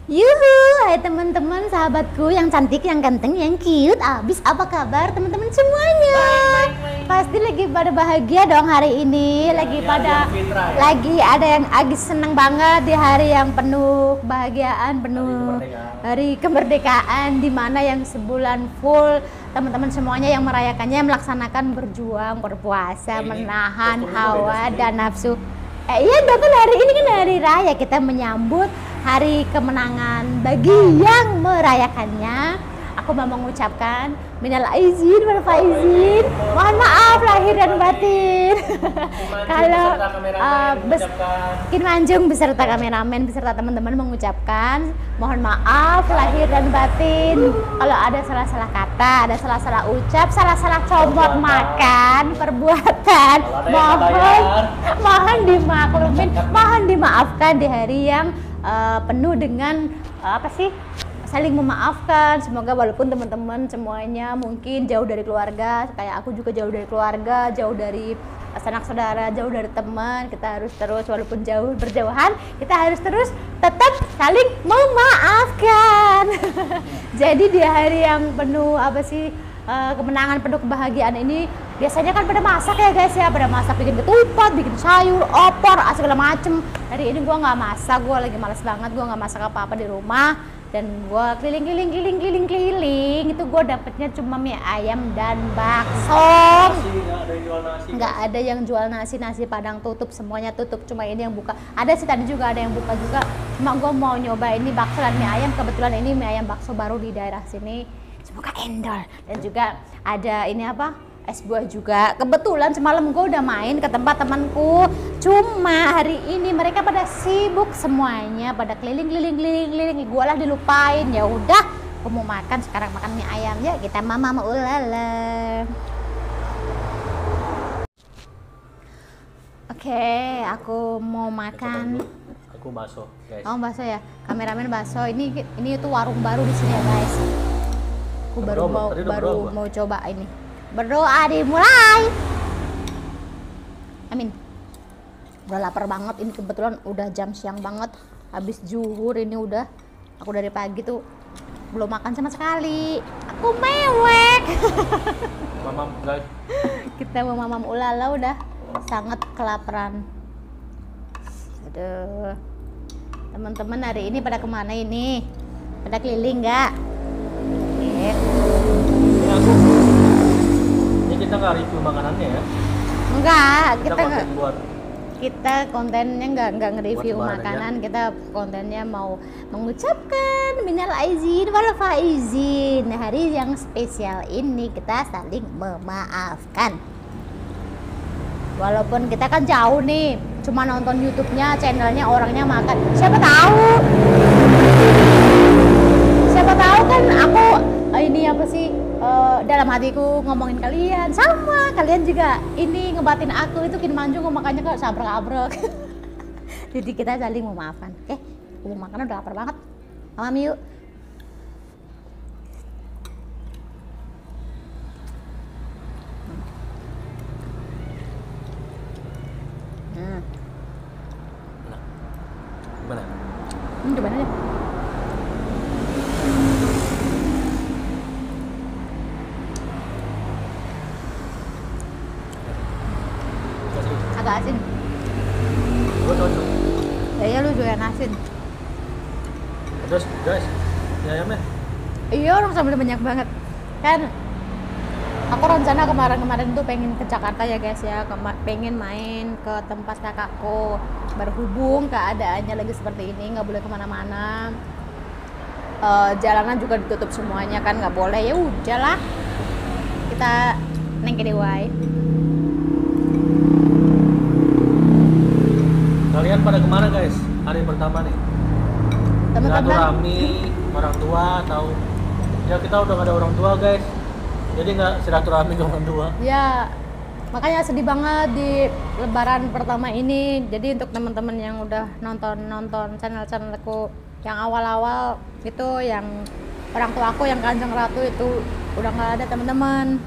Yuhu, hai teman-teman, sahabatku yang cantik, yang ganteng, yang cute. Abis apa kabar teman-teman semuanya? Pasti lagi pada bahagia dong hari ini. Lagi pada lagi ada yang lagi seneng banget di hari yang penuh kebahagiaan, penuh hari kemerdekaan, dimana yang sebulan full teman-teman semuanya yang merayakannya melaksanakan berjuang, berpuasa, menahan hawa dan nafsu. Iya dong, kan hari ini kan hari raya, kita menyambut hari kemenangan bagi yang merayakannya. Aku mau mengucapkan minal aizin wal faizin, mohon maaf lahir dan batin. Kalau Kinmanjung beserta kameramen beserta teman-teman mengucapkan mohon maaf lahir dan batin. Kalau ada salah-salah kata, ada salah-salah ucap, salah-salah comot makan, perbuatan, mohon dimaklumin, mohon dimaafkan di hari yang penuh dengan saling memaafkan. Semoga walaupun teman-teman semuanya mungkin jauh dari keluarga, kayak aku juga jauh dari keluarga, jauh dari sanak saudara, jauh dari teman, kita harus terus walaupun jauh berjauhan, kita harus terus tetap saling memaafkan. Jadi di hari yang penuh kemenangan, penuh kebahagiaan ini, biasanya kan pada masak ya guys ya, pada masak, bikin ketupat, bikin sayur, opor, segala macem. Hari ini gue nggak masak, gue lagi males banget, gue nggak masak apa-apa di rumah, dan gue keliling. Itu gue dapetnya cuma mie ayam dan bakso. Nggak ada yang jual nasi padang tutup, semuanya tutup, cuma ini yang buka. Ada sih tadi juga ada yang buka juga, cuma gue mau nyoba ini bakso dan mie ayam. Kebetulan ini mie ayam bakso baru di daerah sini, semoga endor. Dan juga ada ini es buah juga. Kebetulan semalam gue udah main ke tempat temanku, cuma hari ini mereka pada sibuk semuanya, pada keliling, gue lah dilupain. Ya udah, aku mau makan sekarang, makan mie ayam ya, kita mama ulala. Oke, aku mau makan. Aku bakso, guys. Oh, bakso ya, kameramen bakso. Ini tuh warung baru di sini ya guys. Aku baru mau coba ini. Berdoa dimulai. Amin. Udah lapar banget, ini kebetulan udah jam siang banget, habis zuhur. Ini udah, aku dari pagi tuh belum makan sama sekali, aku mewek. Mamam guys, kita mau mamam ulala, udah sangat kelaparan. Aduh, teman-teman hari ini pada kemana ini? Pada keliling nggak? Kita nggak review makanannya ya? Enggak, kita kontennya nggak nge-review makanan, kita kontennya mau mengucapkan minal aizin wal faizin. Hari yang spesial ini kita saling memaafkan. Walaupun kita kan jauh nih, cuma nonton YouTube-nya, channelnya orangnya makan. Siapa tahu kan aku ini dalam hatiku ngomongin kalian, sama kalian juga ini ngebatin aku. Itu Kinmanjung makanya kok sabrek-abrek. Jadi kita saling memaafkan. Aku mau makan, udah lapar banget. Mamam yuk. Gimana? Gimana aja? Agak asin. Gue cocok. Ya lu juga asin. Terus guys, mie ayamnya? Iya, orang sambil banyak banget. Kan aku rencana kemarin tuh pengen ke Jakarta ya guys ya, pengen main ke tempat kakakku. Berhubung keadaannya lagi seperti ini, nggak boleh kemana-mana. Jalanan juga ditutup semuanya kan, nggak boleh. Ya udahlah, kita neng kedewai. Kalian pada kemana guys? Hari pertama nih. Silaturahmi orang tua atau ya kita udah gak ada orang tua guys. Jadi nggak silaturahmi ke orang tua. Ya, makanya sedih banget di Lebaran pertama ini. Jadi untuk teman-teman yang udah nonton channelku yang awal-awal itu, yang orang tua aku yang Kanjeng Ratu itu udah nggak ada teman-teman.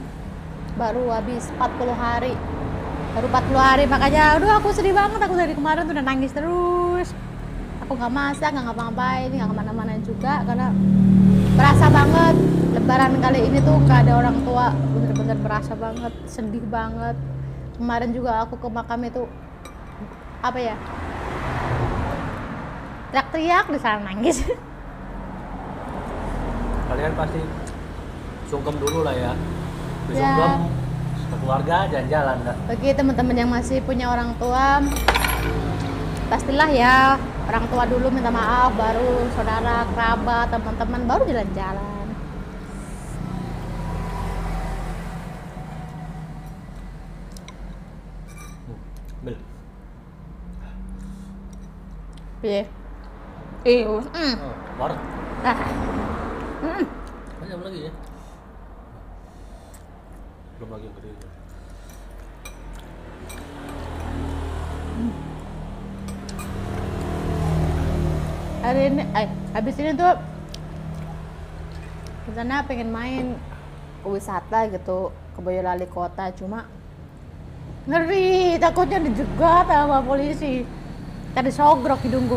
Baru habis 40 hari. Makanya aduh aku sedih banget, aku dari kemarin tuh udah nangis terus. aku nggak masak, nggak ngapa-ngapain, nggak kemana-mana juga karena berasa banget Lebaran kali ini tuh nggak ada orang tua, bener-bener berasa banget, sedih banget. Kemarin juga aku ke makam itu apa ya, teriak-teriak di sana nangis. Kalian pasti sungkem dulu lah ya. Ya. Sungkem keluarga jalan-jalan dah. Bagi teman-teman yang masih punya orang tua, pastilah ya orang tua dulu minta maaf, baru saudara, kerabat, teman-teman, baru jalan-jalan. Bel. Piye? Oh, war. Ah. Banyak lagi ya. Belum lagi yang gede. Hari ini, habis ini tuh rencana pengen main ke wisata gitu ke Boyolali kota, cuma ngeri takutnya dijegat sama polisi, tadi sogrok hidungku.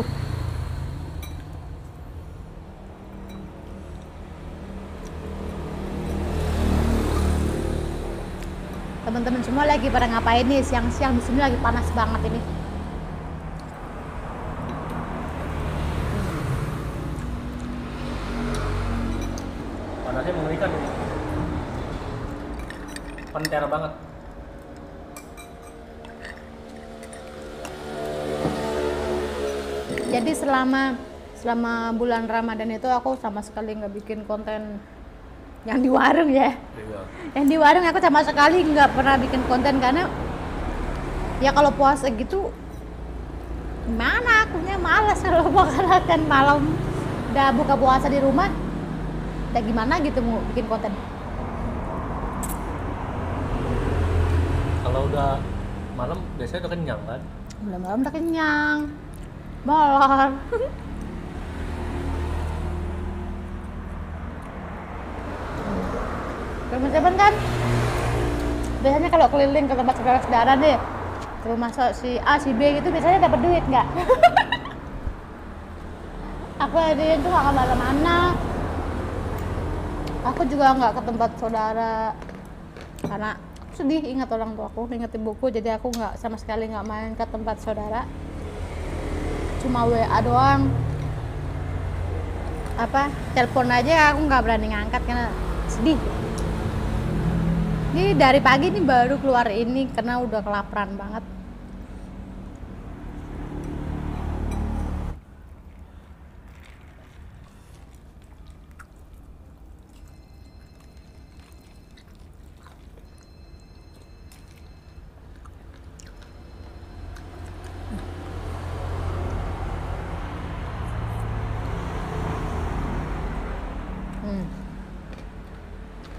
Teman-teman semua lagi pada ngapain nih siang-siang? Di sini lagi panas banget ini. Panasnya mengerikan ini. Pentera banget. Jadi selama bulan Ramadan itu aku sama sekali nggak bikin konten yang di warung ya. Iya. Yang di warung aku sama sekali nggak pernah bikin konten karena ya kalau puasa gitu gimana, akunya malas kalau makan malam udah buka puasa di rumah, udah gimana gitu mau bikin konten. Kalau udah malam biasanya udah kenyang kan? Udah malam udah kenyang, molor. Teman-teman kan biasanya kalau keliling ke tempat saudara-saudara nih, ke rumah si A, si B gitu biasanya dapat duit nggak? Aku hadirin tuh nggak kemana-mana. Aku juga nggak ke tempat saudara karena sedih ingat orang tua aku, ingat ibuku, jadi aku nggak sama sekali nggak main ke tempat saudara. Cuma WA doang. Apa? Telepon aja aku nggak berani ngangkat karena sedih. Ini dari pagi nih baru keluar ini karena udah kelaparan banget.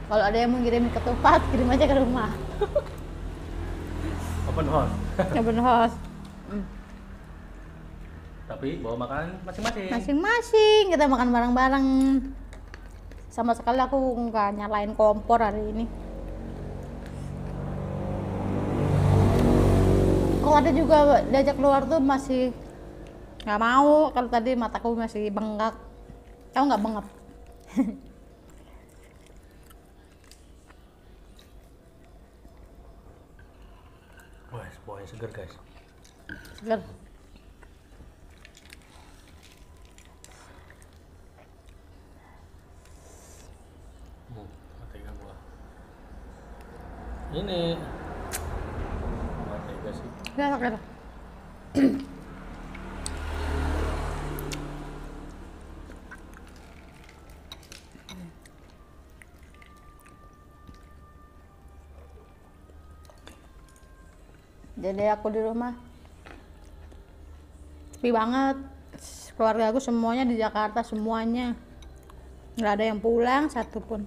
Kalau ada yang mau kirim ketupat, kirim aja ke rumah. Open house. Open house. Tapi bawa makanan masing-masing. Masing-masing kita makan bareng-bareng. Sama sekali aku nggak nyalain kompor hari ini. Kalau ada juga diajak keluar tuh masih nggak mau. Kalau tadi mataku masih bengkak. Tahu nggak bengkak? Wah, bawahnya seger guys. Seger. Tega gua. Ini. Tega sih. Nggak seger. Jadi aku di rumah sepi banget. Keluarga aku semuanya di Jakarta, semuanya nggak ada yang pulang satupun.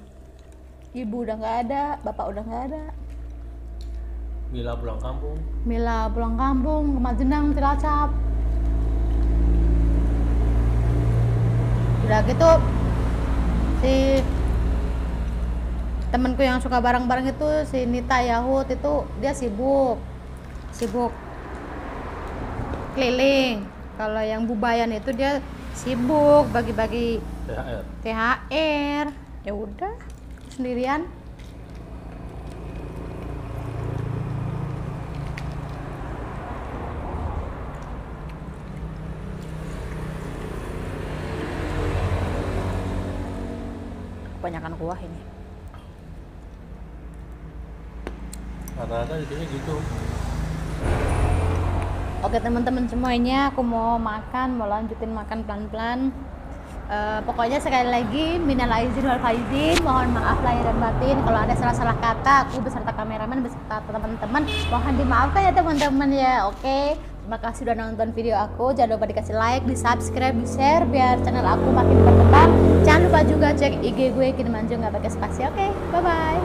Ibu udah nggak ada, bapak udah nggak ada. Mila pulang kampung. Mila pulang kampung ke Majenang, Cilacap. Udah gitu si temanku yang suka bareng-bareng itu si Nita Yahut itu dia sibuk keliling Kalau yang Bubayan itu dia sibuk bagi-bagi THR. Ya udah, sendirian. Kebanyakan kuah ini. Rata-rata di sini gitu. Oke teman-teman semuanya, aku mau lanjutin makan pelan-pelan. Pokoknya sekali lagi minal aizin wal faizin, mohon maaf lahir dan batin kalau ada salah-salah kata. Aku beserta kameramen beserta teman-teman mohon dimaafkan ya teman-teman ya. Oke, terima kasih udah nonton video aku. Jangan lupa dikasih like, di subscribe, di share biar channel aku makin berkembang. Jangan lupa juga cek IG gue Kinamanjo nggak pakai spasi. Oke, bye bye.